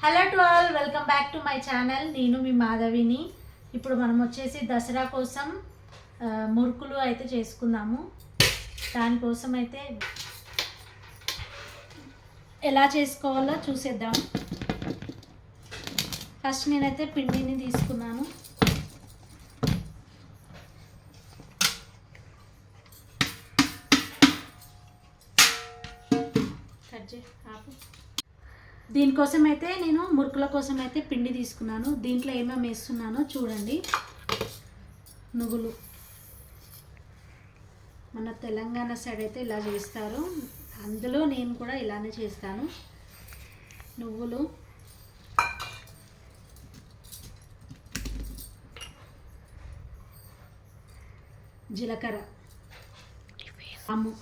Hello to all, welcome back to my channel. నేను మీ మాధవిని. ఇప్పుడు మనం వచ్చేసి దసరా కోసం మురుకులు అయితే చేసుకుందాము. దానికోసం అయితే ఎలా చేసుకోవాలో చూసేద్దాం. ఫస్ట్ నేనైతే పిండిని తీసుకున్నాను. దీనికోసం అయితే నేను మురుకుల కోసం అయితే పిండి తీసుకున్నాను. దీంట్లో ఏమేమి వేస్తున్నానో చూడండి. నువ్వులు, మన తెలంగాణ సైడ్ అయితే ఇలా చేస్తారు, అందులో నేను కూడా ఇలానే చేస్తాను. నువ్వులు, జీలకర్ర, వాము,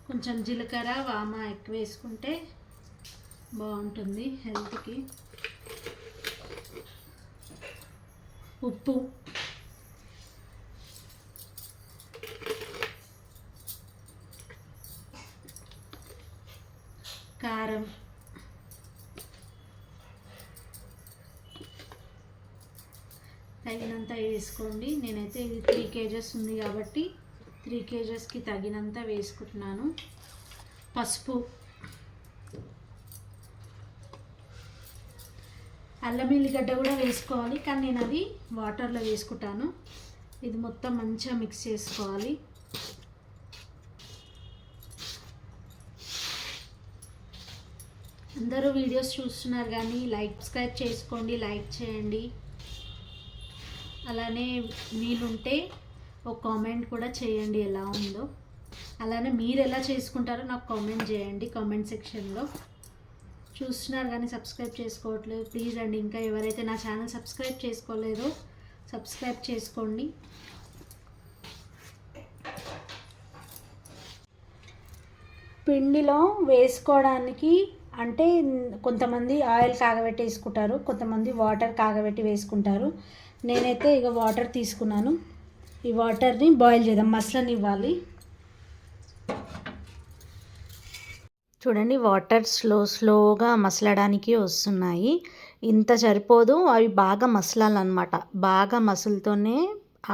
కొంచెం జీలకర్ర వామ ఎక్కువ వేసుకుంటే బాగుంటుంది హెల్త్కి. ఉప్పు, కారం, తగినంత వేసుకోండి. నేనైతే ఇది 3 kgs ఉంది కాబట్టి 3 kgsకి తగినంత వేసుకుంటున్నాను. పసుపు, అల్లం ఎల్లిగడ్డ కూడా వేసుకోవాలి, కానీ నేను అది వాటర్లో వేసుకుంటాను. ఇది మొత్తం మంచిగా మిక్స్ చేసుకోవాలి. అందరూ వీడియోస్ చూస్తున్నారు కానీ సబ్స్క్రైబ్ చేసుకోండి, లైక్ చేయండి. అలానే వీలుంటే ఒక కామెంట్ కూడా చేయండి ఎలా ఉందో. అలానే మీరు ఎలా చేసుకుంటారో నాకు కామెంట్ చేయండి కామెంట్ సెక్షన్లో. చూస్తున్నారు కానీ సబ్స్క్రైబ్ చేసుకోవట్లేదు, ప్లీజ్ అండి. ఇంకా ఎవరైతే నా ఛానల్ సబ్స్క్రైబ్ చేసుకోలేదో సబ్స్క్రైబ్ చేసుకోండి. పిండిలో వేసుకోవడానికి అంటే కొంతమంది ఆయిల్ కాగబెట్టి వేసుకుంటారు, కొంతమంది వాటర్ కాగబెట్టి వేసుకుంటారు. నేనైతే ఇక వాటర్ తీసుకున్నాను. ఈ వాటర్ని బాయిల్ చేద్దాం, మసలనివ్వాలి. చూడండి, వాటర్ స్లోగా మసలడానికి వస్తున్నాయి. ఇంత సరిపోదు, అవి బాగా మసలాలన్నమాట. బాగా మసులుతోనే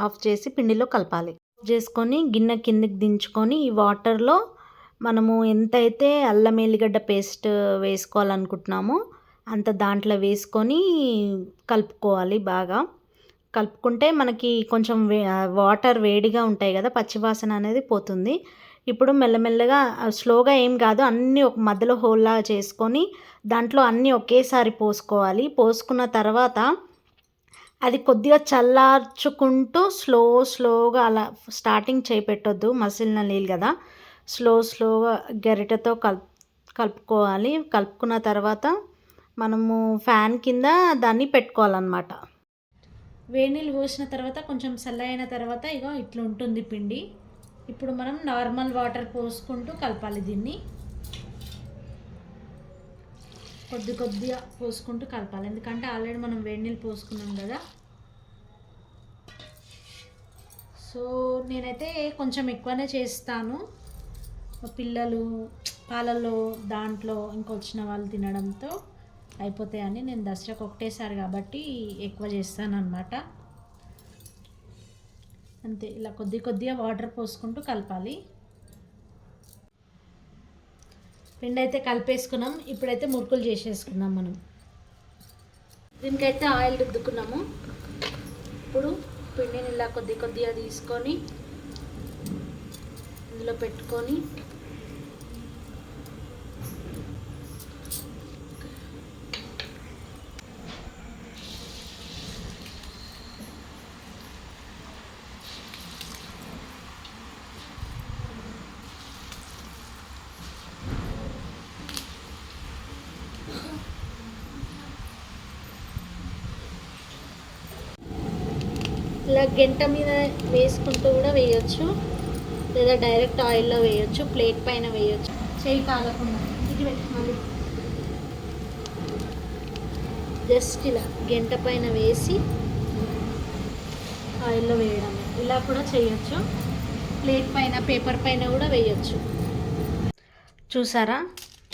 ఆఫ్ చేసి పిండిలో కలపాలి. చేసుకొని గిన్నె కిందకి దించుకొని ఈ వాటర్లో మనము ఎంతైతే అల్లం ఎల్లిగడ్డ పేస్ట్ వేసుకోవాలనుకుంటున్నామో అంత దాంట్లో వేసుకొని కలుపుకోవాలి. బాగా కలుపుకుంటే మనకి కొంచెం వాటర్ వేడిగా ఉంటాయి కదా, పచ్చివాసన అనేది పోతుంది. ఇప్పుడు మెల్లమెల్లగా స్లోగా ఏం కాదు, అన్నీ ఒక మధ్యలో హోల్లా చేసుకొని దాంట్లో అన్నీ ఒకేసారి పోసుకోవాలి. పోసుకున్న తర్వాత అది కొద్దిగా చల్లార్చుకుంటూ స్లోగా అలా స్టార్టింగ్ చేపెట్టొద్దు, మసిలిన నీళ్ళు కదా, స్లోగా గరిటెతో కలుపుకోవాలి. కలుపుకున్న తర్వాత మనము ఫ్యాన్ కింద దాన్ని పెట్టుకోవాలన్నమాట. వేడి నీళ్ళు పోసిన తర్వాత కొంచెం చల్లైన తర్వాత ఇగో ఇట్లా ఉంటుంది పిండి. ఇప్పుడు మనం నార్మల్ వాటర్ పోసుకుంటూ కలపాలి. దీన్ని కొద్దిగా పోసుకుంటూ కలపాలి, ఎందుకంటే ఆల్రెడీ మనం వేడి నీళ్ళు పోసుకున్నాం కదా. సో నేనైతే కొంచెం ఎక్కువనే చేస్తాను. పిల్లలు పాలల్లో దాంట్లో ఇంకొచ్చిన వాళ్ళు తినడంతో అయిపోతాయని నేను దసరాకు ఒకటేసారి కాబట్టి ఎక్కువ చేస్తాను అన్నమాట. అంతే, ఇలా కొద్దిగా వాటర్ పోసుకుంటూ కలపాలి. పిండి అయితే కలిపేసుకున్నాం. ఇప్పుడైతే మురుకులు చేసేసుకున్నాం మనం. దీనికైతే ఆయిల్ రుద్దుకున్నాము. ఇప్పుడు పిండిని ఇలా కొద్దిగా తీసుకొని ఇందులో పెట్టుకొని ఇలా గంట మీద వేసుకుంటూ కూడా వేయచ్చు, లేదా డైరెక్ట్ ఆయిల్లో వేయచ్చు, ప్లేట్ పైన వేయచ్చు. చేయి కాగకుండా ఇది పెట్టుకోవాలి. జస్ట్ ఇలా గంట పైన వేసి ఆయిల్లో వేయడం, ఇలా కూడా చేయొచ్చు. ప్లేట్ పైన పేపర్ పైన కూడా వేయచ్చు. చూసారా,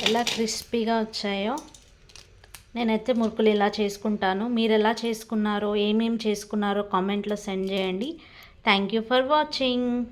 ఎలా క్రిస్పీగా వచ్చాయో. నేనైతే మురుకులు ఇలా చేసుకుంటాను. మీరు ఎలా చేసుకున్నారో, ఏమేమి చేసుకున్నారో కామెంట్లో సెండ్ చేయండి. Thank you for watching.